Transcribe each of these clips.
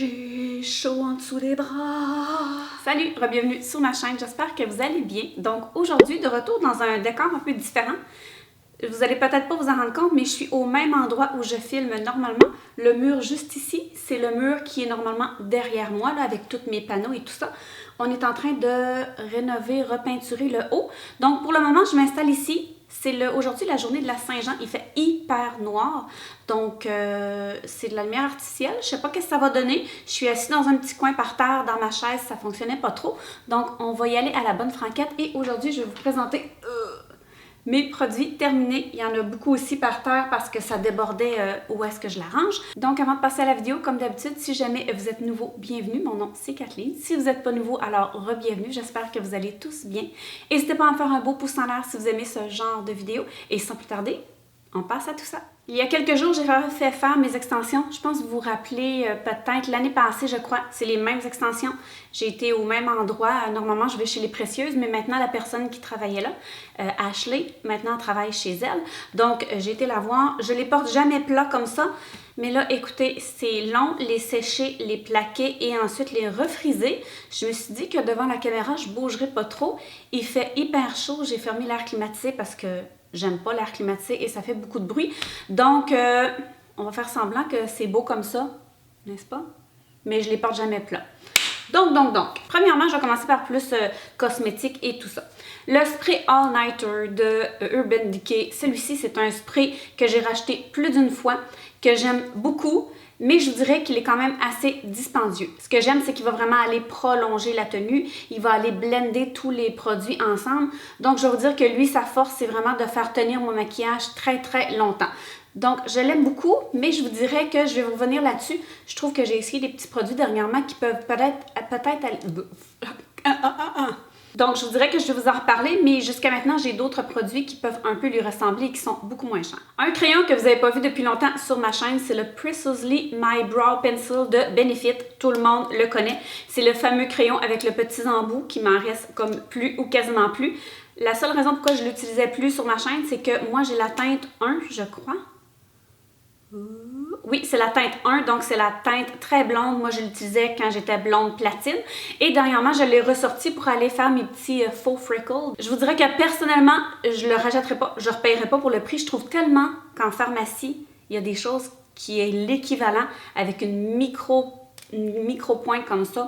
J'ai chaud en dessous des bras. Salut, bienvenue sur ma chaîne, j'espère que vous allez bien. Donc aujourd'hui, de retour dans un décor un peu différent. Vous allez peut-être pas vous en rendre compte, mais je suis au même endroit où je filme normalement. Le mur juste ici, c'est le mur qui est normalement derrière moi, là, avec tous mes panneaux et tout ça. On est en train de rénover, repeinturer le haut. Donc pour le moment, je m'installe ici. C'est aujourd'hui la journée de la Saint-Jean. Il fait hyper noir. Donc, c'est de la lumière artificielle. Je sais pas ce que ça va donner. Je suis assise dans un petit coin par terre, dans ma chaise. Ça fonctionnait pas trop. Donc, on va y aller à la bonne franquette. Et aujourd'hui, je vais vous présenter mes produits terminés. Il y en a beaucoup aussi par terre parce que ça débordait où est-ce que je l'arrange. Donc, avant de passer à la vidéo, comme d'habitude, si jamais vous êtes nouveau, bienvenue. Mon nom, c'est Kathleen. Si vous n'êtes pas nouveau, alors re-bienvenue. J'espère que vous allez tous bien. N'hésitez pas à me faire un beau pouce en l'air si vous aimez ce genre de vidéo. Et sans plus tarder, on passe à tout ça. Il y a quelques jours, j'ai fait faire mes extensions. Je pense que vous vous rappelez peut-être l'année passée, je crois. C'est les mêmes extensions. J'ai été au même endroit. Normalement, je vais chez Les Précieuses, mais maintenant, la personne qui travaillait là, Ashley, maintenant travaille chez elle. Donc, j'ai été la voir. Je les porte jamais plats comme ça. Mais là, écoutez, c'est long, les sécher, les plaquer et ensuite les refriser. Je me suis dit que devant la caméra, je ne bougerai pas trop. Il fait hyper chaud. J'ai fermé l'air climatisé parce que j'aime pas l'air climatisé et ça fait beaucoup de bruit. Donc, on va faire semblant que c'est beau comme ça, n'est-ce pas? Mais je les porte jamais plats. Donc. Premièrement, je vais commencer par plus cosmétique et tout ça. Le spray All Nighter de Urban Decay. Celui-ci, c'est un spray que j'ai racheté plus d'une fois, que j'aime beaucoup, mais je vous dirais qu'il est quand même assez dispendieux. Ce que j'aime, c'est qu'il va vraiment aller prolonger la tenue. Il va aller blender tous les produits ensemble. Donc, je vais vous dire que lui, sa force, c'est vraiment de faire tenir mon maquillage très, très longtemps. Donc, je l'aime beaucoup, mais je vous dirais que je vais revenir là-dessus. Je trouve que j'ai essayé des petits produits dernièrement qui peuvent peut-être aller... Donc, je vous dirais que je vais vous en reparler, mais jusqu'à maintenant, j'ai d'autres produits qui peuvent un peu lui ressembler et qui sont beaucoup moins chers. Un crayon que vous n'avez pas vu depuis longtemps sur ma chaîne, c'est le Precisely My Brow Pencil de Benefit. Tout le monde le connaît. C'est le fameux crayon avec le petit embout qui m'en reste comme plus ou quasiment plus. La seule raison pourquoi je ne l'utilisais plus sur ma chaîne, c'est que moi, j'ai la teinte 1, je crois. Oui, c'est la teinte 1, donc c'est la teinte très blonde. Moi, je l'utilisais quand j'étais blonde platine. Et dernièrement, je l'ai ressorti pour aller faire mes petits faux freckles. Je vous dirais que personnellement, je le rachèterai pas. Je ne repayerai pas pour le prix. Je trouve tellement qu'en pharmacie, il y a des choses qui est l'équivalent avec une micro pointe comme ça.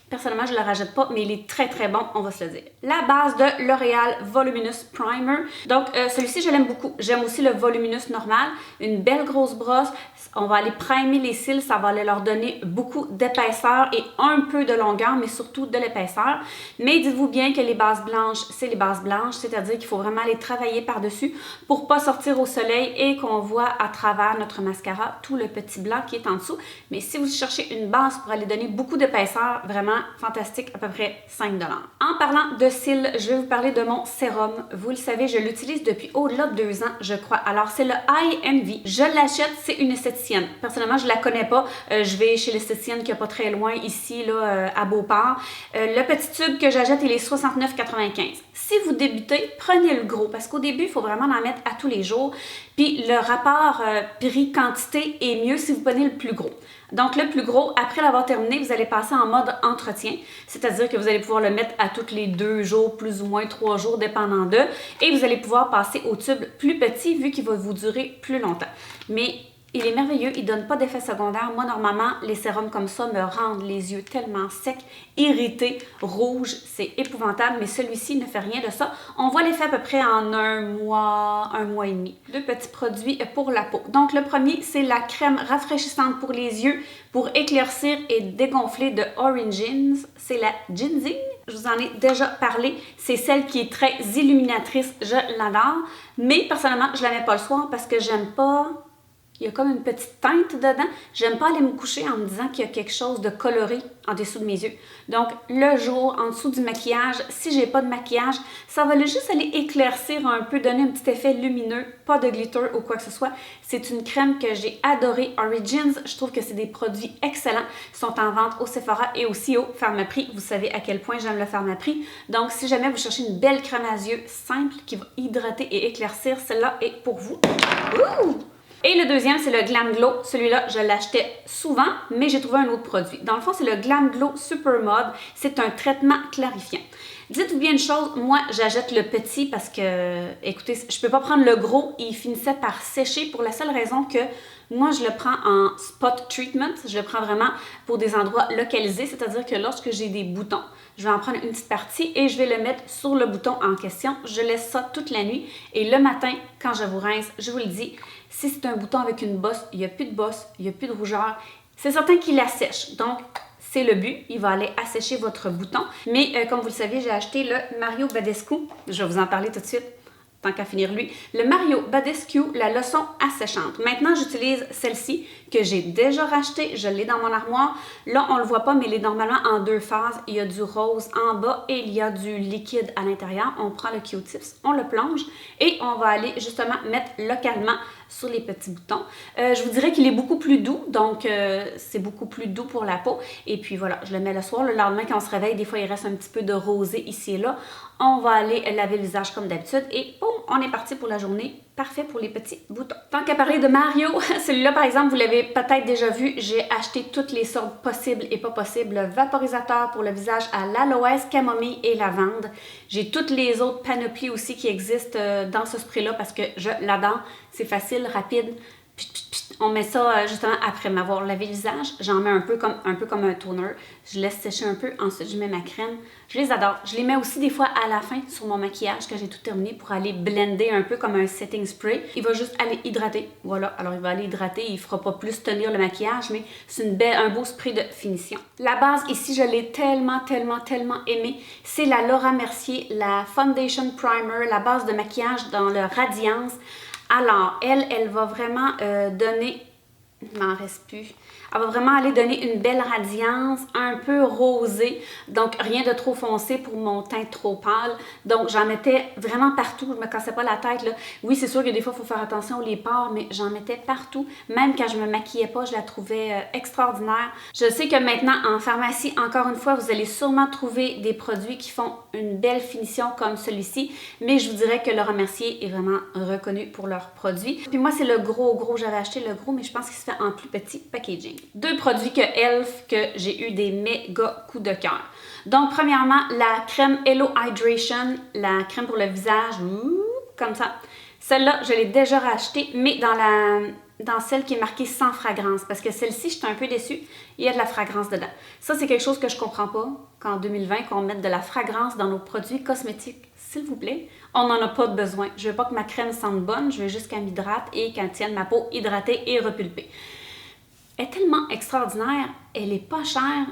Personnellement, je ne le rachète pas, mais il est très très bon, on va se le dire. La base de L'Oréal Voluminous Primer. Donc, celui-ci, je l'aime beaucoup. J'aime aussi le Voluminous normal. Une belle grosse brosse. On va aller primer les cils, ça va aller leur donner beaucoup d'épaisseur et un peu de longueur, mais surtout de l'épaisseur. Mais dites-vous bien que les bases blanches, c'est les bases blanches, c'est-à-dire qu'il faut vraiment les travailler par-dessus pour pas sortir au soleil et qu'on voit à travers notre mascara tout le petit blanc qui est en dessous. Mais si vous cherchez une base pour aller donner beaucoup d'épaisseur, vraiment fantastique, à peu près 5 $. En parlant de cils, je vais vous parler de mon sérum. Vous le savez, je l'utilise depuis au-delà de 2 ans, je crois. Alors, c'est le INV. Je l'achète, c'est une esthéticienne. Personnellement, je la connais pas. Je vais chez l'esthéticienne qui est pas très loin, ici, là, à Beauport. Le petit tube que j'achète, il est 69,95 $. Si vous débutez, prenez le gros, parce qu'au début, il faut vraiment en mettre à tous les jours. Puis, le rapport prix-quantité est mieux si vous prenez le plus gros. Donc, le plus gros, après l'avoir terminé, vous allez passer en mode entretien, c'est-à-dire que vous allez pouvoir le mettre à tous les 2 jours, plus ou moins 3 jours, dépendant d'eux, et vous allez pouvoir passer au tube plus petit, vu qu'il va vous durer plus longtemps. Mais il est merveilleux, il ne donne pas d'effet secondaire. Moi, normalement, les sérums comme ça me rendent les yeux tellement secs, irrités, rouges. C'est épouvantable, mais celui-ci ne fait rien de ça. On voit l'effet à peu près en un mois et demi. 2 petits produits pour la peau. Donc, le premier, c'est la crème rafraîchissante pour les yeux pour éclaircir et dégonfler de Origins. C'est la Ginseng. Je vous en ai déjà parlé. C'est celle qui est très illuminatrice. Je l'adore. Mais personnellement, je ne la mets pas le soir parce que j'aime pas... Il y a comme une petite teinte dedans. J'aime pas aller me coucher en me disant qu'il y a quelque chose de coloré en dessous de mes yeux. Donc, le jour, en dessous du maquillage, si j'ai pas de maquillage, ça va juste aller éclaircir un peu, donner un petit effet lumineux, pas de glitter ou quoi que ce soit. C'est une crème que j'ai adorée, Origins. Je trouve que c'est des produits excellents. Ils sont en vente au Sephora et aussi au Pharmaprix. Vous savez à quel point j'aime le Pharmaprix. Donc, si jamais vous cherchez une belle crème à yeux simple qui va hydrater et éclaircir, celle-là est pour vous. Ouh! Et le deuxième, c'est le Glam Glow. Celui-là, je l'achetais souvent, mais j'ai trouvé un autre produit. Dans le fond, c'est le Glam Glow Super Mode. C'est un traitement clarifiant. Dites-vous bien une chose, moi, j'achète le petit parce que, écoutez, je peux pas prendre le gros. Il finissait par sécher pour la seule raison que moi, je le prends en spot treatment. Je le prends vraiment pour des endroits localisés, c'est-à-dire que lorsque j'ai des boutons, je vais en prendre une petite partie et je vais le mettre sur le bouton en question. Je laisse ça toute la nuit et le matin, quand je vous rince, je vous le dis, si c'est un bouton avec une bosse, il n'y a plus de bosse, il n'y a plus de rougeur. C'est certain qu'il assèche. Donc, c'est le but, il va aller assécher votre bouton. Mais comme vous le savez, j'ai acheté le Mario Badescu. Je vais vous en parler tout de suite, tant qu'à finir lui. Le Mario Badescu, la lotion asséchante. Maintenant, j'utilise celle-ci que j'ai déjà rachetée. Je l'ai dans mon armoire. Là, on ne le voit pas, mais elle est normalement en deux phases. Il y a du rose en bas et il y a du liquide à l'intérieur. On prend le Q-tips, on le plonge et on va aller justement mettre localement sur les petits boutons. Je vous dirais qu'il est beaucoup plus doux, donc c'est beaucoup plus doux pour la peau. Et puis voilà, je le mets le soir. Le lendemain, quand on se réveille, des fois, il reste un petit peu de rosé ici et là. On va aller laver le visage comme d'habitude et boum, on est parti pour la journée. Parfait pour les petits boutons. Tant qu'à parler de Mario, celui-là par exemple, vous l'avez peut-être déjà vu, j'ai acheté toutes les sortes possibles et pas possibles. Le vaporisateur pour le visage à l'aloès, camomille et lavande. J'ai toutes les autres panoplies aussi qui existent dans ce spray-là parce que je l'adore. C'est facile, rapide. On met ça justement après m'avoir lavé le visage. J'en mets un peu comme un toner. Je laisse sécher un peu. Ensuite, je mets ma crème. Je les adore. Je les mets aussi des fois à la fin sur mon maquillage quand j'ai tout terminé pour aller blender un peu comme un setting spray. Il va juste aller hydrater. Voilà. Alors, il va aller hydrater. Il ne fera pas plus tenir le maquillage, mais c'est un beau spray de finition. La base ici, je l'ai tellement aimée. C'est la Laura Mercier, la Foundation Primer, la base de maquillage dans le Radiance. Alors, elle va vraiment donner... Il m'en reste plus. Elle va vraiment aller donner une belle radiance, un peu rosée. Donc, rien de trop foncé pour mon teint trop pâle. Donc, j'en mettais vraiment partout. Je ne me cassais pas la tête, là. Oui, c'est sûr que des fois, il faut faire attention aux pores, mais j'en mettais partout. Même quand je ne me maquillais pas, je la trouvais extraordinaire. Je sais que maintenant, en pharmacie, encore une fois, vous allez sûrement trouver des produits qui font une belle finition comme celui-ci. Mais je vous dirais que Laura Mercier est vraiment reconnu pour leurs produits. Puis moi, c'est le gros. J'avais acheté le gros, mais je pense qu'il se fait en plus petit packaging. Deux produits que e.l.f. que j'ai eu des méga coups de cœur. Donc, premièrement, la crème Hello Hydration, la crème pour le visage, comme ça. Celle-là, je l'ai déjà rachetée, mais dans celle qui est marquée sans fragrance, parce que celle-ci, j'étais un peu déçue, il y a de la fragrance dedans. Ça, c'est quelque chose que je comprends pas, qu'en 2020, qu'on mette de la fragrance dans nos produits cosmétiques. S'il vous plaît, on n'en a pas besoin. Je veux pas que ma crème sente bonne, je veux juste qu'elle m'hydrate et qu'elle tienne ma peau hydratée et repulpée. Elle est tellement extraordinaire, elle est pas chère.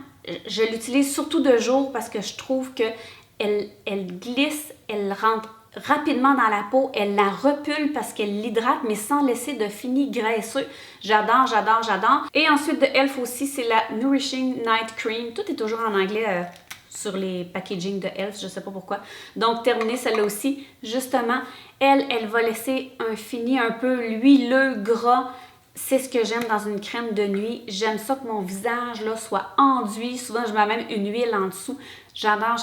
Je l'utilise surtout de jour parce que je trouve qu'elle glisse, elle rentre rapidement dans la peau, elle la repulpe parce qu'elle l'hydrate, mais sans laisser de fini graisseux. J'adore. Et ensuite de e.l.f. aussi, c'est la Nourishing Night Cream. Tout est toujours en anglais sur les packaging de e.l.f., je sais pas pourquoi. Donc, terminer celle-là aussi. Justement, elle va laisser un fini un peu huileux, gras. C'est ce que j'aime dans une crème de nuit. J'aime ça que mon visage là, soit enduit. Souvent, je mets même une huile en dessous. J'adore.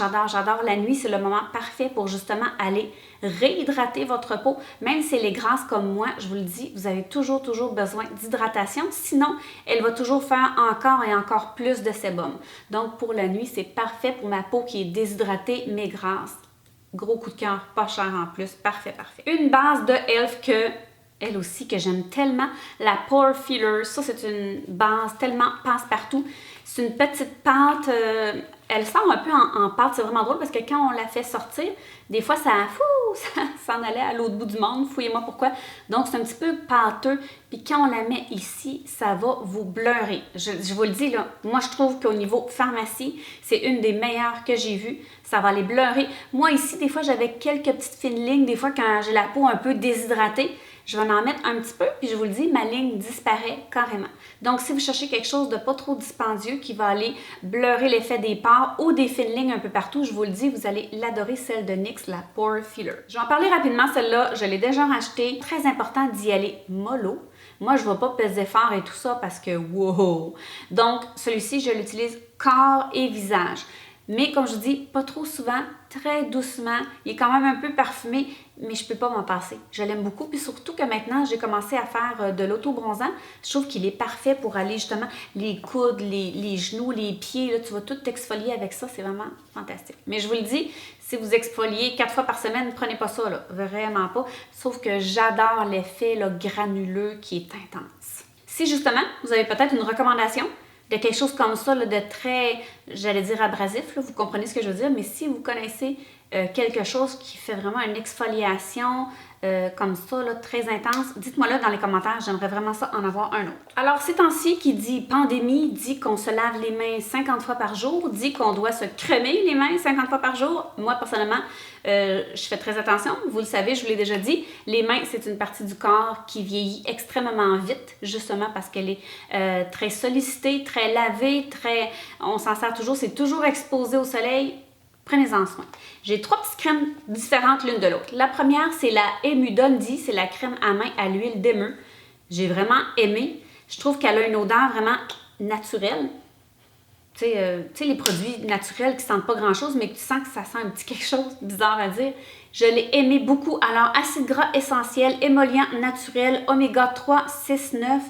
La nuit, c'est le moment parfait pour justement aller réhydrater votre peau. Même si elle est grasse comme moi, je vous le dis, vous avez toujours besoin d'hydratation. Sinon, elle va toujours faire encore et encore plus de sébum. Donc, pour la nuit, c'est parfait pour ma peau qui est déshydratée mais grasse. Gros coup de cœur, pas cher en plus. Parfait. Une base de e.l.f. elle aussi que j'aime tellement, la Pore Filler. Ça, c'est une base tellement passe-partout. C'est une petite pâte, elle sort un peu en pâte. C'est vraiment drôle parce que quand on la fait sortir, des fois, ça s'en allait à l'autre bout du monde. Fouillez-moi pourquoi. Donc, c'est un petit peu pâteux. Puis quand on la met ici, ça va vous bleurer. Je vous le dis, là, moi, je trouve qu'au niveau pharmacie, c'est une des meilleures que j'ai vues. Ça va les bleurer. Moi, ici, des fois, j'avais quelques petites fines lignes. Des fois, quand j'ai la peau un peu déshydratée, je vais en mettre un petit peu, puis je vous le dis, ma ligne disparaît carrément. Donc, si vous cherchez quelque chose de pas trop dispendieux qui va aller bleurer l'effet des pores ou des fines lignes un peu partout, je vous le dis, vous allez l'adorer, celle de NYX, la Pore Filler. Je vais en parler rapidement, celle-là, je l'ai déjà rachetée. Très important d'y aller mollo. Moi, je ne vais pas peser fort et tout ça parce que wow! Donc, celui-ci, je l'utilise corps et visage. Mais comme je vous dis, pas trop souvent, très doucement. Il est quand même un peu parfumé, mais je peux pas m'en passer. Je l'aime beaucoup. Puis surtout que maintenant, j'ai commencé à faire de l'auto-bronzant. Je trouve qu'il est parfait pour aller justement les coudes, les genoux, les pieds. Là, tu vas tout t'exfolier avec ça. C'est vraiment fantastique. Mais je vous le dis, si vous exfoliez 4 fois par semaine, prenez pas ça, là. Vraiment pas. Sauf que j'adore l'effet là, granuleux qui est intense. Si justement, vous avez peut-être une recommandation de quelque chose comme ça, là, de très, j'allais dire abrasif, là, vous comprenez ce que je veux dire, mais si vous connaissez quelque chose qui fait vraiment une exfoliation comme ça, là, très intense, dites-moi là dans les commentaires, j'aimerais vraiment ça en avoir un autre. Alors, ces temps-ci, qui dit pandémie, dit qu'on se lave les mains 50 fois par jour, dit qu'on doit se cremer les mains 50 fois par jour. Moi, personnellement, je fais très attention, vous le savez, je vous l'ai déjà dit, les mains, c'est une partie du corps qui vieillit extrêmement vite, justement parce qu'elle est très sollicitée, très lavée, on s'en sert toujours, c'est toujours exposé au soleil. Prenez-en soin. J'ai 3 petites crèmes différentes l'une de l'autre. La première, c'est la Emu Dundee, c'est la crème à main à l'huile d'émeu. J'ai vraiment aimé. Je trouve qu'elle a une odeur vraiment naturelle. Tu sais, les produits naturels qui sentent pas grand-chose, mais que tu sens que ça sent un petit quelque chose, bizarre à dire. Je l'ai aimé beaucoup. Alors, acide gras essentiel, émollient naturel, oméga 3, 6, 9.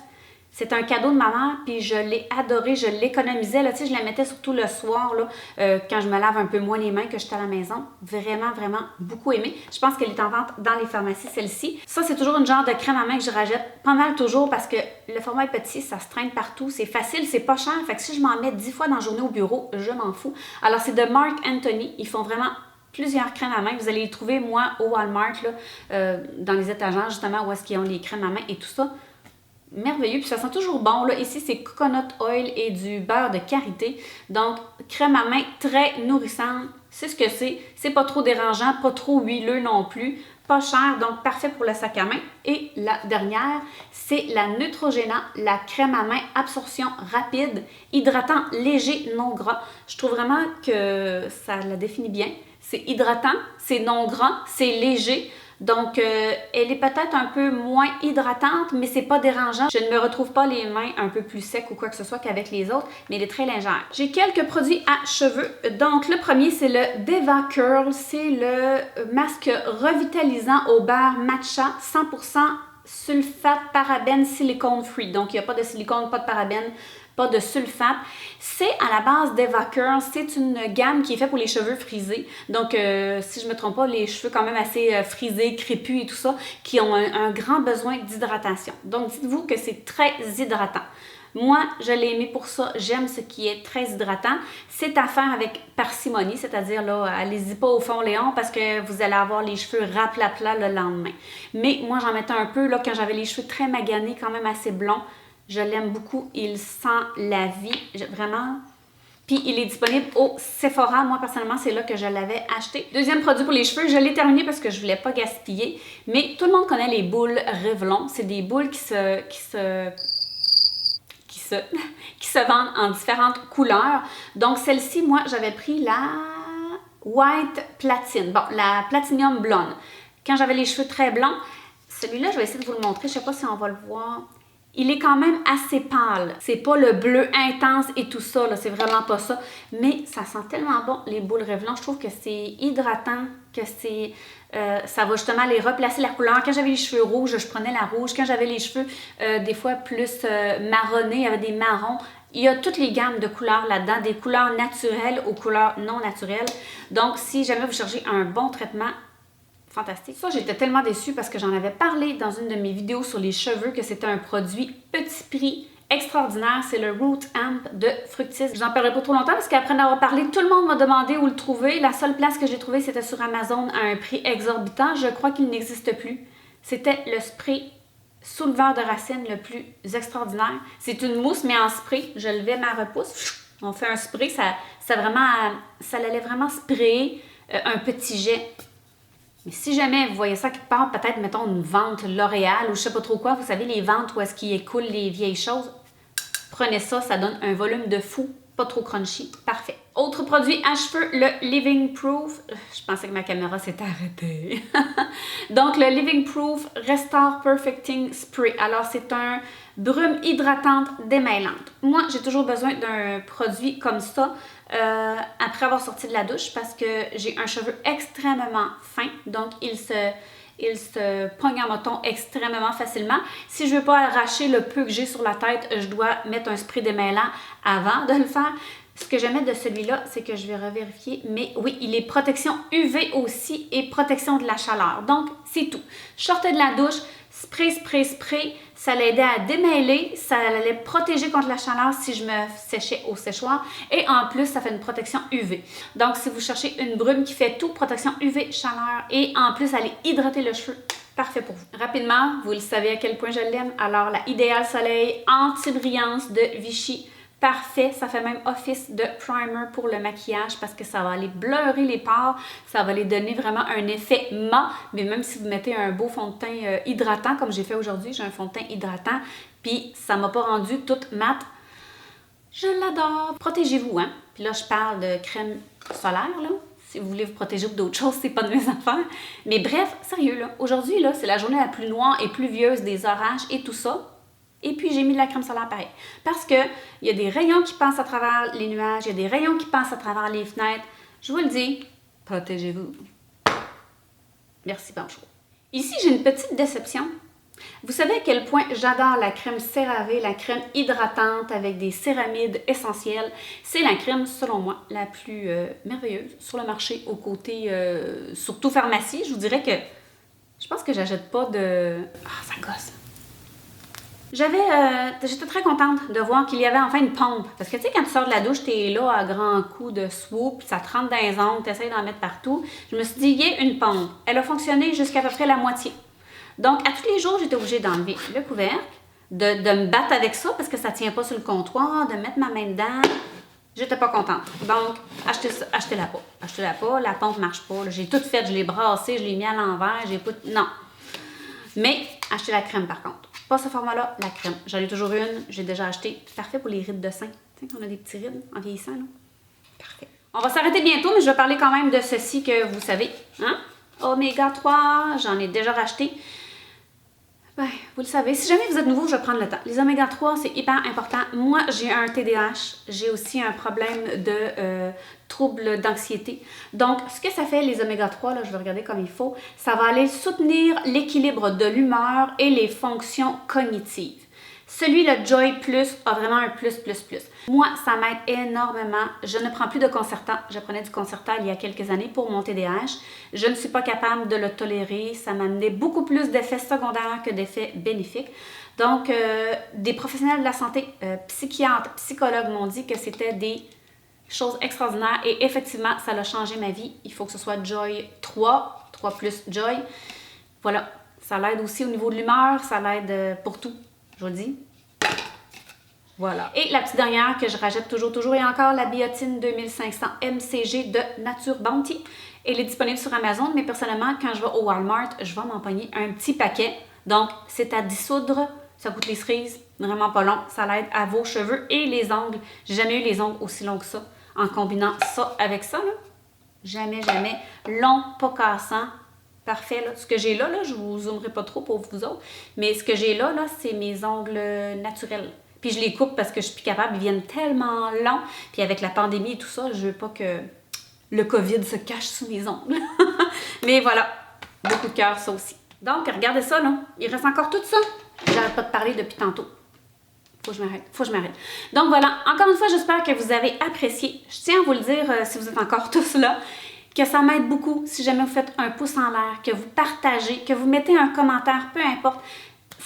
C'est un cadeau de ma mère, puis je l'ai adoré, je l'économisais. Là, tu sais, je la mettais surtout le soir, là, quand je me lave un peu moins les mains, que j'étais à la maison. Vraiment, vraiment beaucoup aimé. Je pense qu'elle est en vente dans les pharmacies, celle-ci. Ça, c'est toujours une genre de crème à main que je rachète pas mal toujours parce que le format est petit, ça se traîne partout, c'est facile, c'est pas cher. Fait que si je m'en mets 10 fois dans la journée au bureau, je m'en fous. Alors, c'est de Marc Anthony. Ils font vraiment plusieurs crèmes à main. Vous allez les trouver, moi, au Walmart, là, dans les étagères, justement, où est-ce qu'ils ont les crèmes à main et tout ça. Merveilleux, puis ça sent toujours bon. Là. Ici, c'est coconut oil et du beurre de karité. Donc, crème à main très nourrissante. C'est ce que c'est. C'est pas trop dérangeant, pas trop huileux non plus. Pas cher, donc parfait pour le sac à main. Et la dernière, c'est la Neutrogena, la crème à main absorption rapide, hydratant, léger, non gras. Je trouve vraiment que ça la définit bien. C'est hydratant, c'est non gras, c'est léger. Donc, elle est peut-être un peu moins hydratante, mais c'est pas dérangeant. Je ne me retrouve pas les mains un peu plus secs ou quoi que ce soit qu'avec les autres, mais elle est très légère. J'ai quelques produits à cheveux. Donc, le premier, c'est le Deva Curl. C'est le masque revitalisant au beurre matcha 100% sulfate, parabène, silicone free. Donc, il n'y a pas de silicone, pas de parabène, pas de sulfate. C'est à la base d'Eva Curl. C'est une gamme qui est faite pour les cheveux frisés. Donc, si je ne me trompe pas, les cheveux quand même assez frisés, crépus et tout ça, qui ont un grand besoin d'hydratation. Donc, dites-vous que c'est très hydratant. Moi, je l'ai aimé pour ça. J'aime ce qui est très hydratant. C'est à faire avec parcimonie, c'est-à-dire, là, allez-y pas au fond Léon parce que vous allez avoir les cheveux raplapla le lendemain. Mais moi, j'en mettais un peu, là, quand j'avais les cheveux très maganés, quand même assez blonds. Je l'aime beaucoup. Il sent la vie. Vraiment. Puis, il est disponible au Sephora. Moi, personnellement, c'est là que je l'avais acheté. Deuxième produit pour les cheveux. Je l'ai terminé parce que je voulais pas gaspiller. Mais tout le monde connaît les boules Revlon. C'est des boules qui se vendent en différentes couleurs. Donc, celle-ci, moi, j'avais pris la White Platine. Bon, la Platinum Blonde. Quand j'avais les cheveux très blancs, celui-là, je vais essayer de vous le montrer. Je sais pas si on va le voir. Il est quand même assez pâle. C'est pas le bleu intense et tout ça, là. C'est vraiment pas ça. Mais ça sent tellement bon, les boules Revlon. Je trouve que c'est hydratant, que c'est... ça va justement aller replacer la couleur. Quand j'avais les cheveux rouges, je prenais la rouge. Quand j'avais les cheveux des fois plus marronnés, il y avait des marrons. Il y a toutes les gammes de couleurs là-dedans, des couleurs naturelles aux couleurs non naturelles. Donc, si jamais vous cherchez un bon traitement, fantastique. Ça, j'étais tellement déçue parce que j'en avais parlé dans une de mes vidéos sur les cheveux que c'était un produit petit prix extraordinaire. C'est le Root Amp de Fructis. Je n'en parlerai pas trop longtemps parce qu'après en avoir parlé, tout le monde m'a demandé où le trouver. La seule place que j'ai trouvée, c'était sur Amazon à un prix exorbitant. Je crois qu'il n'existe plus. C'était le spray souleveur de racines le plus extraordinaire. C'est une mousse, mais en spray. Je levais ma repousse. On fait un spray. Ça allait vraiment sprayer un petit jet. Mais si jamais vous voyez ça quelque part, peut-être, mettons, une vente L'Oréal ou je sais pas trop quoi, vous savez, les ventes où est-ce qu'ils écoulent les vieilles choses, prenez ça, ça donne un volume de fou, pas trop crunchy, parfait. Autre produit à cheveux, le Living Proof. Je pensais que ma caméra s'était arrêtée. Donc, le Living Proof Restore Perfecting Spray. Alors, c'est un brume hydratante démailante. Moi, j'ai toujours besoin d'un produit comme ça après avoir sorti de la douche parce que j'ai un cheveu extrêmement fin. Donc, il se pogne en moton extrêmement facilement. Si je ne veux pas arracher le peu que j'ai sur la tête, je dois mettre un spray démêlant avant de le faire. Ce que j'aimais de celui-là, c'est que je vais revérifier, mais oui, il est protection UV aussi et protection de la chaleur. Donc, c'est tout. Je sortais de la douche, spray, ça l'aidait à démêler, ça allait protéger contre la chaleur si je me séchais au séchoir et en plus, ça fait une protection UV. Donc, si vous cherchez une brume qui fait tout, protection UV, chaleur et en plus, aller hydrater le cheveu, parfait pour vous. Rapidement, vous le savez à quel point je l'aime, alors la Idéal Soleil Anti-Brillance de Vichy. Parfait, ça fait même office de primer pour le maquillage parce que ça va aller blurrer les pores, ça va les donner vraiment un effet mat, mais même si vous mettez un beau fond de teint hydratant comme j'ai fait aujourd'hui, j'ai un fond de teint hydratant, puis ça m'a pas rendu toute mat. Je l'adore. Protégez-vous, hein? Puis là, je parle de crème solaire, là. Si vous voulez vous protéger d'autres choses, c'est pas de mes affaires. Mais bref, sérieux, là, aujourd'hui, là, c'est la journée la plus noire et pluvieuse des orages et tout ça. Et puis, j'ai mis de la crème solaire pareil. Parce qu'il y a des rayons qui passent à travers les nuages, il y a des rayons qui passent à travers les fenêtres. Je vous le dis, protégez-vous. Merci, bonjour. Ici, j'ai une petite déception. Vous savez à quel point j'adore la crème CeraVe, la crème hydratante avec des céramides essentielles. C'est la crème, selon moi, la plus merveilleuse sur le marché au côté, surtout pharmacie. Je vous dirais que je pense que j'achète pas de... Ah, ça gosse. J'étais très contente de voir qu'il y avait enfin une pompe. Parce que tu sais, quand tu sors de la douche, t'es là à grands coups de swoop, ça te rentre dans les ongles, t'essayes d'en mettre partout. Je me suis dit, il y a une pompe. Elle a fonctionné jusqu'à peu près la moitié. Donc, à tous les jours, j'étais obligée d'enlever le couvercle, de me battre avec ça parce que ça tient pas sur le comptoir, de mettre ma main dedans. J'étais pas contente. Donc, achetez-la pas. Achetez-la pas, la pompe marche pas. J'ai tout fait, je l'ai brassé, je l'ai mis à l'envers, j'ai pas... Non. Mais, achetez la crème par contre. Pas ce format-là, la crème. J'en ai toujours une, j'ai déjà acheté. Parfait pour les rides de sein. Tu sais, qu'on a des petits rides en vieillissant, là. Parfait. On va s'arrêter bientôt, mais je vais parler quand même de ceci que vous savez. Hein? Oméga 3, j'en ai déjà racheté. Ben, vous le savez, si jamais vous êtes nouveau, je vais prendre le temps. Les oméga 3, c'est hyper important. Moi, j'ai un TDAH. J'ai aussi un problème de troubles d'anxiété. Donc, ce que ça fait, les oméga 3, là, je vais regarder comme il faut, ça va aller soutenir l'équilibre de l'humeur et les fonctions cognitives. Celui, le Joy Plus, a vraiment un plus. Moi, ça m'aide énormément. Je ne prends plus de Concerta. Je prenais du Concerta il y a quelques années pour mon TDAH. Je ne suis pas capable de le tolérer. Ça m'a amené beaucoup plus d'effets secondaires que d'effets bénéfiques. Donc, des professionnels de la santé, psychiatres, psychologues m'ont dit que c'était des choses extraordinaires et effectivement, ça a changé ma vie. Il faut que ce soit Joy 3 plus Joy. Voilà, ça l'aide aussi au niveau de l'humeur, ça l'aide pour tout. Je vous le dis. Voilà. Et la petite dernière que je rajoute toujours et encore, la biotine 2500 mcg de Nature Bounty. Elle est disponible sur Amazon, mais personnellement, quand je vais au Walmart, je vais m'empoigner un petit paquet. Donc, c'est à dissoudre. Ça coûte les cerises. Vraiment pas long. Ça l'aide à vos cheveux et les ongles. J'ai jamais eu les ongles aussi longs que ça en combinant ça avec ça, là. Jamais. Long, pas cassant. Parfait, là. Ce que j'ai là, je vous zoomerai pas trop pour vous autres, mais ce que j'ai là, c'est mes ongles naturels. Puis je les coupe parce que je suis plus capable, ils viennent tellement longs. Puis avec la pandémie et tout ça, je veux pas que le COVID se cache sous mes ongles. Mais voilà, beaucoup de cœur, ça aussi. Donc, regardez ça, là. Il reste encore tout ça. J'arrête pas de parler depuis tantôt. Faut que je m'arrête. Donc voilà, encore une fois, j'espère que vous avez apprécié. Je tiens à vous le dire, si vous êtes encore tous là, que ça m'aide beaucoup si jamais vous faites un pouce en l'air, que vous partagez, que vous mettez un commentaire, peu importe.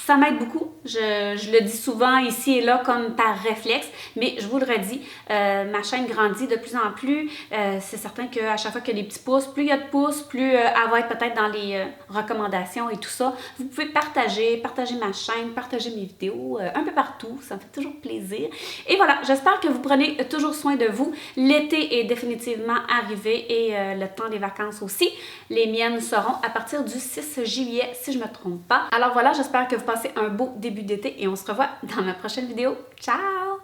Ça m'aide beaucoup. Je le dis souvent ici et là comme par réflexe, mais je vous le redis, ma chaîne grandit de plus en plus. C'est certain qu'à chaque fois qu'il y a des petits pouces, plus il y a de pouces, plus elle va être peut-être dans les recommandations et tout ça. Vous pouvez partager ma chaîne, partager mes vidéos un peu partout. Ça me fait toujours plaisir. Et voilà, j'espère que vous prenez toujours soin de vous. L'été est définitivement arrivé et le temps des vacances aussi. Les miennes seront à partir du 6 juillet, si je ne me trompe pas. Alors voilà, j'espère que vous passez un beau début d'été et on se revoit dans ma prochaine vidéo. Ciao!